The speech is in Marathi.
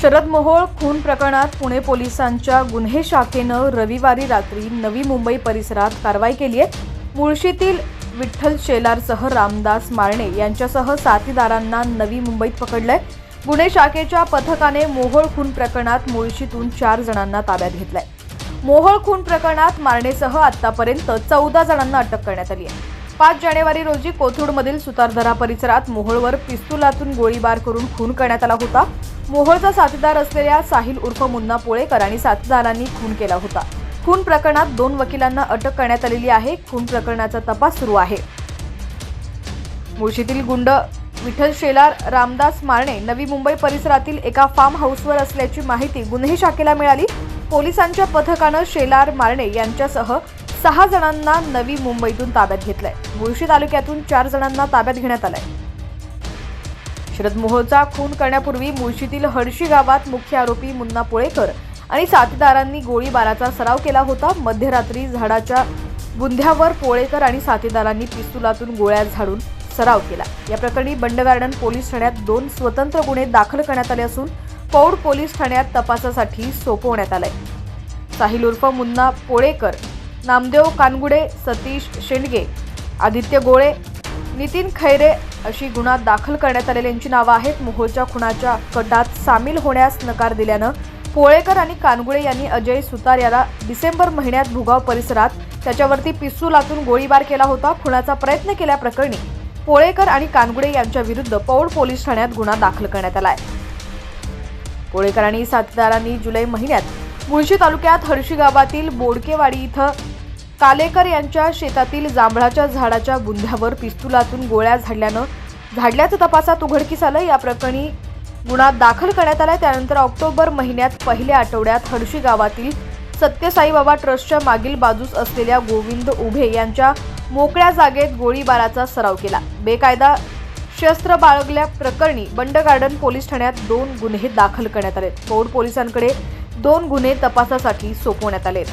शरद मोहोळ खून प्रकरणात पुणे पोलिसांच्या गुन्हे शाखेनं रविवारी रात्री नवी मुंबई परिसरात कारवाई केली आहे। मुळशीतील विठ्ठल शेलारसह रामदास मारणे यांच्यासह साथीदारांना नवी मुंबईत पकडलंय। गुन्हे शाखेच्या पथकाने मोहोळ खून प्रकरणात मुळशीतून 4 जणांना ताब्यात घेतलंय। मोहोळ खून प्रकरणात मारणेसह आतापर्यंत 14 जणांना अटक करण्यात आली आहे। 5 जानेवारी रोजी कोथरूडमधील सुतारदरा परिसरात मोहोळवर पिस्तुलातून गोळीबार करून खून करण्यात आला होता। मोहोळचा साथीदार असलेल्या साहिल उर्फ मुन्ना पोळेकर आणि साथीदारांनी खून केला होता। खून प्रकरणात 2 वकिलांना अटक करण्यात आलेली आहे। खून प्रकरणाचा तपास सुरू आहे। मुळशीतील गुंड विठ्ठल शेलार रामदास मारणे नवी मुंबई परिसरातील एका फार्म हाऊसवर असल्याची माहिती गुन्हे शाखेला मिळाली। पोलिसांच्या पथकानं शेलार मारणे यांच्यासह 6 जणांना नवी मुंबईतून ताब्यात घेतलंय। मुळशी तालुक्यातून 4 जणांना ताब्यात घेण्यात आलंय। शरद मोहोळचा खून करण्यापूर्वी मुळशीतील हडशी गावात मुख्य आरोपी मुन्ना पोळेकर आणि साथीदारांनी गोळीबाराचा सराव केला होता। मध्यरात्री झाडाच्या बुंध्यावर पोळेकर आणि साथीदारांनी पिस्तुलातून गोळ्या झाडून सराव केला। या प्रकरणी बंड गार्डन पोलीस ठाण्यात 2 स्वतंत्र गुन्हे दाखल करण्यात आले असून पौड पोलीस ठाण्यात तपासासाठी सोपवण्यात आले। साहिल उर्फ मुन्ना पोळेकर, नामदेव कानगुडे, सतीश शेंडगे, आदित्य गोळे, नितीन खैरे अशी गुन्हा दाखल करण्यात आलेल्यांची नावं आहेत। मोहोळच्या खुनाच्या कटात सामील होण्यास नकार दिल्यानं पोळेकर आणि कानगुडे यांनी अजय सुतार याला डिसेंबर महिन्यात भुगाव परिसरात त्याच्यावरती पिस्तुलातून गोळीबार केला होता। खुनाचा प्रयत्न केल्याप्रकरणी पोळेकर आणि कानगुडे यांच्या विरुद्ध पौड पोलीस ठाण्यात गुन्हा दाखल करण्यात आला आहे। पोळेकर आणि साथीदारांनी जुलै महिन्यात मुळशी तालुक्यात हडशी गावातील बोडकेवाडी इथं कालेकर यांच्या शेतातील जांभळाच्या झाडाच्या बुंध्यावर पिस्तुलातून गोळ्या झाडल्याचं तपासात उघडकीस आलं। या प्रकरणी गुन्हा दाखल करण्यात आला। त्यानंतर ऑक्टोबर महिन्यात पहिल्या आठवड्यात हडशी गावातील सत्य साईबाबा ट्रस्टच्या मागील बाजूस असलेल्या गोविंद उभे यांच्या मोकळ्या जागेत गोळीबाराचा सराव केला। बेकायदा शस्त्र बाळगल्या प्रकरणी बंड गार्डन पोलीस ठाण्यात 2 गुन्हे दाखल करण्यात आले। पौड पोलिसांकडे 2 गुन्हे तपासासाठी सोपवण्यात आले।